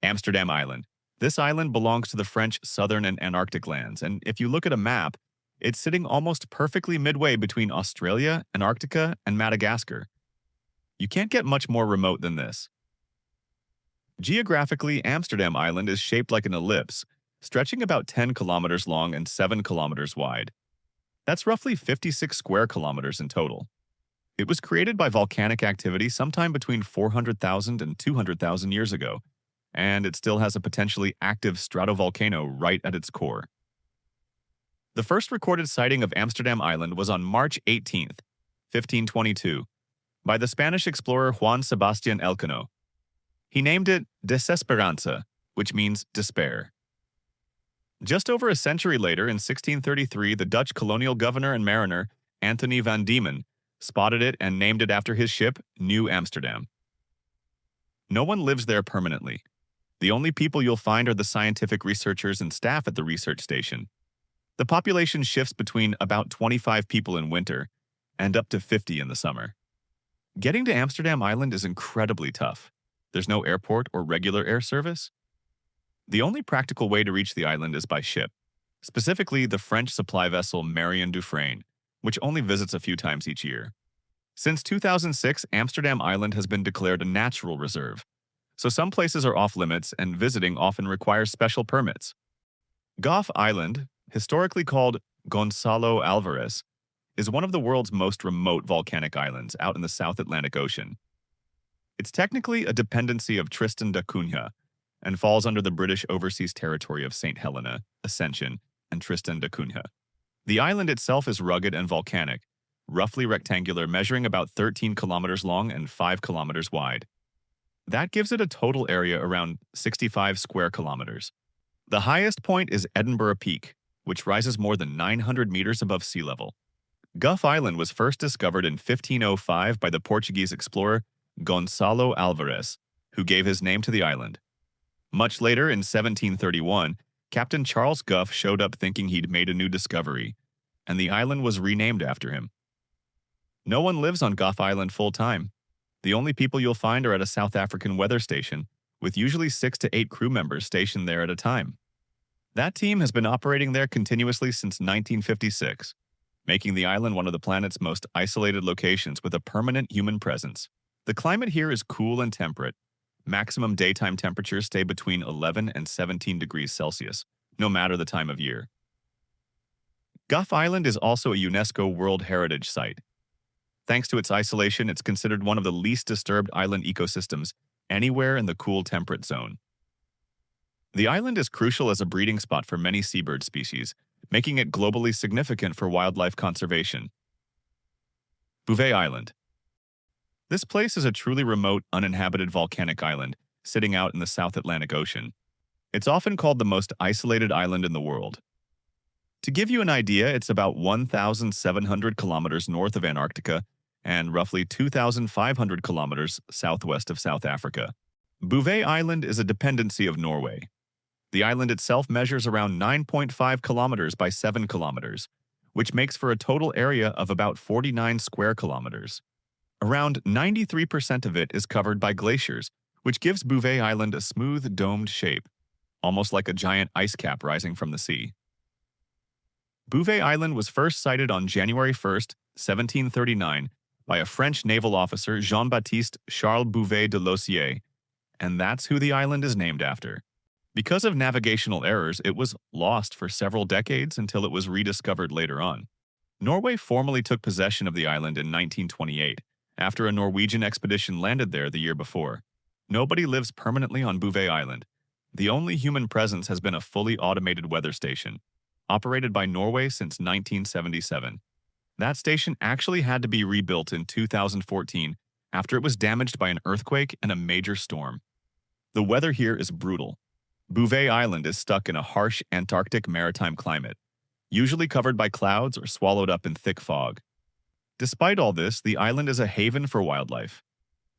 Amsterdam Island. This island belongs to the French southern and Antarctic lands, and if you look at a map, it's sitting almost perfectly midway between Australia, Antarctica, and Madagascar. You can't get much more remote than this. Geographically, Amsterdam Island is shaped like an ellipse, stretching about 10 kilometers long and 7 kilometers wide. That's roughly 56 square kilometers in total. It was created by volcanic activity sometime between 400,000 and 200,000 years ago, and it still has a potentially active stratovolcano right at its core. The first recorded sighting of Amsterdam Island was on March 18, 1522, by the Spanish explorer Juan Sebastián Elcano. He named it Desesperanza, which means despair. Just over a century later, in 1633, the Dutch colonial governor and mariner, Anthony van Diemen, spotted it and named it after his ship, New Amsterdam. No one lives there permanently. The only people you'll find are the scientific researchers and staff at the research station. The population shifts between about 25 people in winter and up to 50 in the summer. Getting to Amsterdam Island is incredibly tough. There's no airport or regular air service. The only practical way to reach the island is by ship, specifically the French supply vessel Marion Dufresne, which only visits a few times each year. Since 2006, Amsterdam Island has been declared a natural reserve, so some places are off-limits and visiting often requires special permits. Gough Island, historically called Gonçalo Alvarez, is one of the world's most remote volcanic islands out in the South Atlantic Ocean. It's technically a dependency of Tristan da Cunha and falls under the British Overseas Territory of St. Helena, Ascension, and Tristan da Cunha. The island itself is rugged and volcanic, roughly rectangular, measuring about 13 kilometers long and 5 kilometers wide. That gives it a total area around 65 square kilometers. The highest point is Edinburgh Peak, which rises more than 900 meters above sea level. Gough Island was first discovered in 1505 by the Portuguese explorer Gonçalo Alvarez, who gave his name to the island. Much later, in 1731, Captain Charles Gough showed up thinking he'd made a new discovery, and the island was renamed after him. No one lives on Gough Island full-time. The only people you'll find are at a South African weather station, with usually 6 to 8 crew members stationed there at a time. That team has been operating there continuously since 1956, making the island one of the planet's most isolated locations with a permanent human presence. The climate here is cool and temperate. Maximum daytime temperatures stay between 11 and 17 degrees Celsius, no matter the time of year. Gough Island is also a UNESCO World Heritage Site. Thanks to its isolation, it's considered one of the least disturbed island ecosystems anywhere in the cool temperate zone. The island is crucial as a breeding spot for many seabird species, making it globally significant for wildlife conservation. Bouvet Island. This place is a truly remote, uninhabited volcanic island sitting out in the South Atlantic Ocean. It's often called the most isolated island in the world. To give you an idea, it's about 1,700 kilometers north of Antarctica and roughly 2,500 kilometers southwest of South Africa. Bouvet Island is a dependency of Norway. The island itself measures around 9.5 kilometers by 7 kilometers, which makes for a total area of about 49 square kilometers. Around 93% of it is covered by glaciers, which gives Bouvet Island a smooth, domed shape, almost like a giant ice cap rising from the sea. Bouvet Island was first sighted on January 1, 1739, by a French naval officer, Jean-Baptiste Charles Bouvet de Lossier, and that's who the island is named after. Because of navigational errors, it was lost for several decades until it was rediscovered later on. Norway formally took possession of the island in 1928, after a Norwegian expedition landed there the year before. Nobody lives permanently on Bouvet Island. The only human presence has been a fully automated weather station, operated by Norway since 1977. That station actually had to be rebuilt in 2014 after it was damaged by an earthquake and a major storm. The weather here is brutal. Bouvet Island is stuck in a harsh Antarctic maritime climate, usually covered by clouds or swallowed up in thick fog. Despite all this, the island is a haven for wildlife.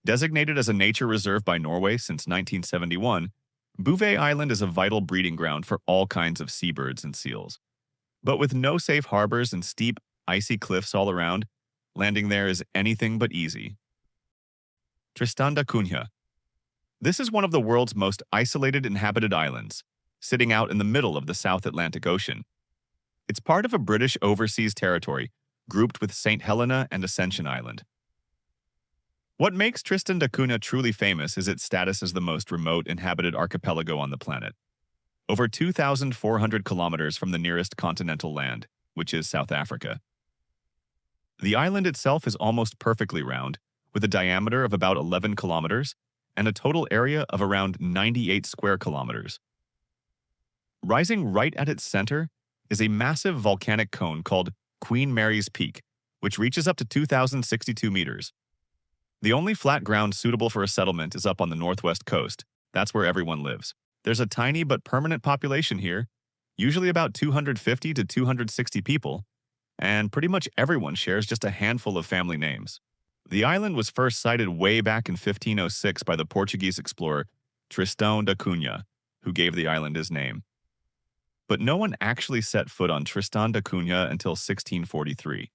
Designated as a nature reserve by Norway since 1971, Bouvet Island is a vital breeding ground for all kinds of seabirds and seals. But with no safe harbors and steep, icy cliffs all around, landing there is anything but easy. Tristan da Cunha. This is one of the world's most isolated inhabited islands, sitting out in the middle of the South Atlantic Ocean. It's part of a British overseas territory, grouped with St. Helena and Ascension Island. What makes Tristan da Cunha truly famous is its status as the most remote inhabited archipelago on the planet. Over 2,400 kilometers from the nearest continental land, which is South Africa. The island itself is almost perfectly round, with a diameter of about 11 kilometers and a total area of around 98 square kilometers. Rising right at its center is a massive volcanic cone called Queen Mary's Peak, which reaches up to 2,062 meters. The only flat ground suitable for a settlement is up on the northwest coast. That's where everyone lives. There's a tiny but permanent population here, usually about 250 to 260 people, and pretty much everyone shares just a handful of family names. The island was first sighted way back in 1506 by the Portuguese explorer Tristan da Cunha, who gave the island his name. But no one actually set foot on Tristan da Cunha until 1643.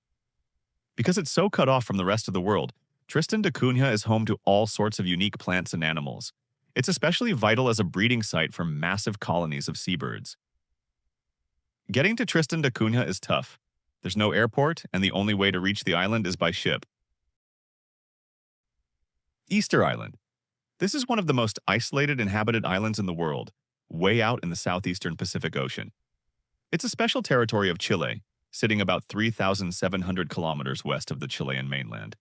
Because it's so cut off from the rest of the world, Tristan da Cunha is home to all sorts of unique plants and animals. It's especially vital as a breeding site for massive colonies of seabirds. Getting to Tristan da Cunha is tough. There's no airport, and the only way to reach the island is by ship. Easter Island. This is one of the most isolated inhabited islands in the world, way out in the southeastern Pacific Ocean. It's a special territory of Chile, sitting about 3,700 kilometers west of the Chilean mainland.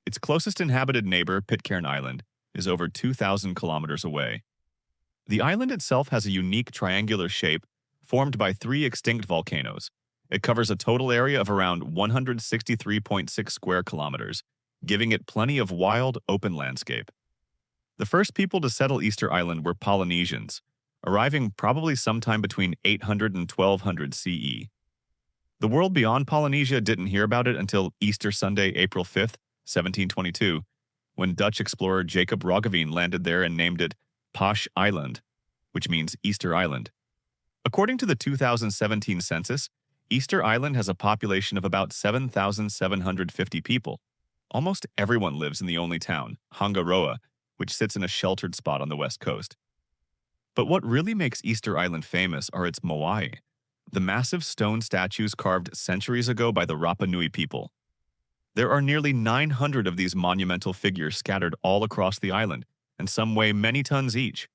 Its closest inhabited neighbor, Pitcairn Island, is over 2,000 kilometers away. The island itself has a unique triangular shape formed by 3 extinct volcanoes. It covers a total area of around 163.6 square kilometers, giving it plenty of wild, open landscape. The first people to settle Easter Island were Polynesians, arriving probably sometime between 800 and 1200 CE. The world beyond Polynesia didn't hear about it until Easter Sunday, April 5th, 1722, when Dutch explorer Jacob Roggeveen landed there and named it Pasch Island, which means Easter Island. According to the 2017 census, Easter Island has a population of about 7,750 people. Almost everyone lives in the only town, Hangaroa, which sits in a sheltered spot on the west coast. But what really makes Easter Island famous are its moai, the massive stone statues carved centuries ago by the Rapa Nui people. There are nearly 900 of these monumental figures scattered all across the island, and some weigh many tons each.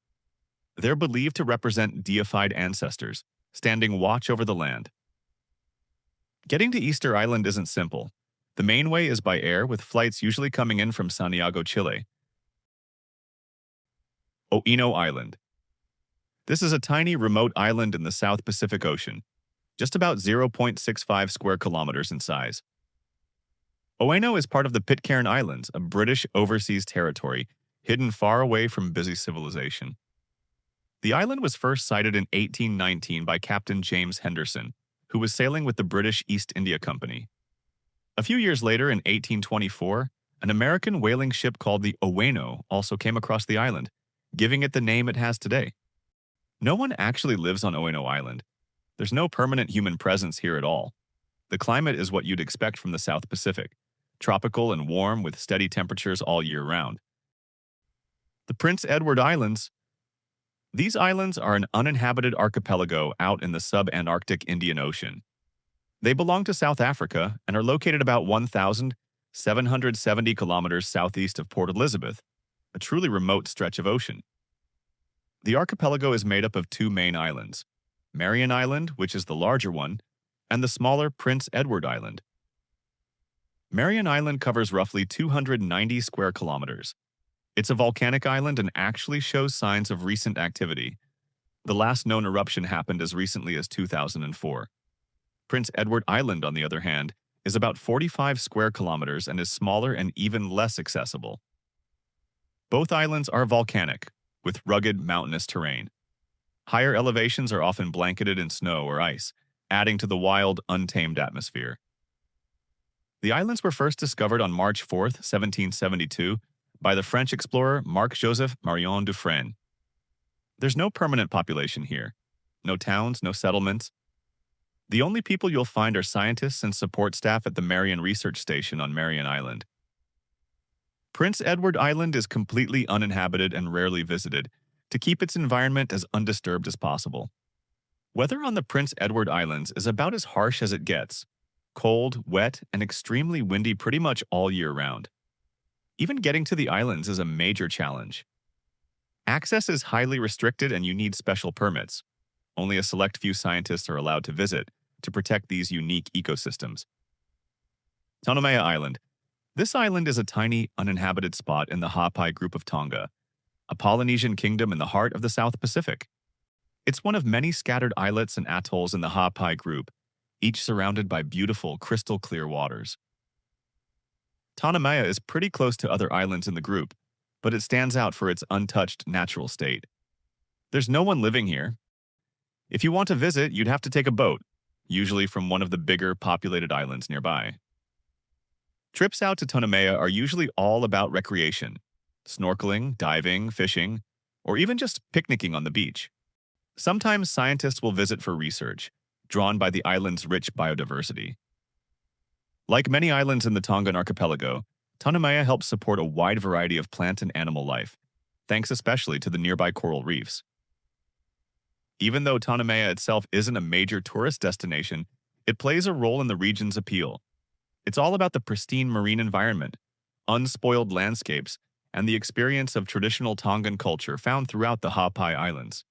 They're believed to represent deified ancestors, standing watch over the land. Getting to Easter Island isn't simple. The main way is by air, with flights usually coming in from Santiago, Chile. Oeno Island. This is a tiny, remote island in the South Pacific Ocean, just about 0.65 square kilometers in size. Oeno is part of the Pitcairn Islands, a British overseas territory hidden far away from busy civilization. The island was first sighted in 1819 by Captain James Henderson, who was sailing with the British East India Company. A few years later, in 1824, an American whaling ship called the Oeno also came across the island, giving it the name it has today. No one actually lives on Oeno Island. There's no permanent human presence here at all. The climate is what you'd expect from the South Pacific, tropical and warm with steady temperatures all year round. The Prince Edward Islands. These islands are an uninhabited archipelago out in the sub-Antarctic Indian Ocean. They belong to South Africa and are located about 1,770 kilometers southeast of Port Elizabeth, a truly remote stretch of ocean. The archipelago is made up of 2 main islands, Marion Island, which is the larger one, and the smaller Prince Edward Island. Marion Island covers roughly 290 square kilometers. It's a volcanic island and actually shows signs of recent activity. The last known eruption happened as recently as 2004. Prince Edward Island, on the other hand, is about 45 square kilometers and is smaller and even less accessible. Both islands are volcanic, with rugged mountainous terrain. Higher elevations are often blanketed in snow or ice, adding to the wild, untamed atmosphere. The islands were first discovered on March 4, 1772, by the French explorer Marc-Joseph Marion Dufresne. There's no permanent population here. No towns, no settlements. The only people you'll find are scientists and support staff at the Marion Research Station on Marion Island. Prince Edward Island is completely uninhabited and rarely visited, to keep its environment as undisturbed as possible. Weather on the Prince Edward Islands is about as harsh as it gets. Cold, wet, and extremely windy pretty much all year round. Even getting to the islands is a major challenge. Access is highly restricted and you need special permits. Only a select few scientists are allowed to visit to protect these unique ecosystems. Tonumeia Island. This island is a tiny, uninhabited spot in the Ha'apai group of Tonga, a Polynesian kingdom in the heart of the South Pacific. It's one of many scattered islets and atolls in the Ha'apai group, each surrounded by beautiful, crystal-clear waters. Tonumeia is pretty close to other islands in the group, but it stands out for its untouched natural state. There's no one living here. If you want to visit, you'd have to take a boat, usually from one of the bigger, populated islands nearby. Trips out to Tonumeia are usually all about recreation, snorkeling, diving, fishing, or even just picnicking on the beach. Sometimes scientists will visit for research, drawn by the island's rich biodiversity. Like many islands in the Tongan archipelago, Tonumeia helps support a wide variety of plant and animal life, thanks especially to the nearby coral reefs. Even though Tonumeia itself isn't a major tourist destination, it plays a role in the region's appeal. It's all about the pristine marine environment, unspoiled landscapes, and the experience of traditional Tongan culture found throughout the Ha'apai Islands.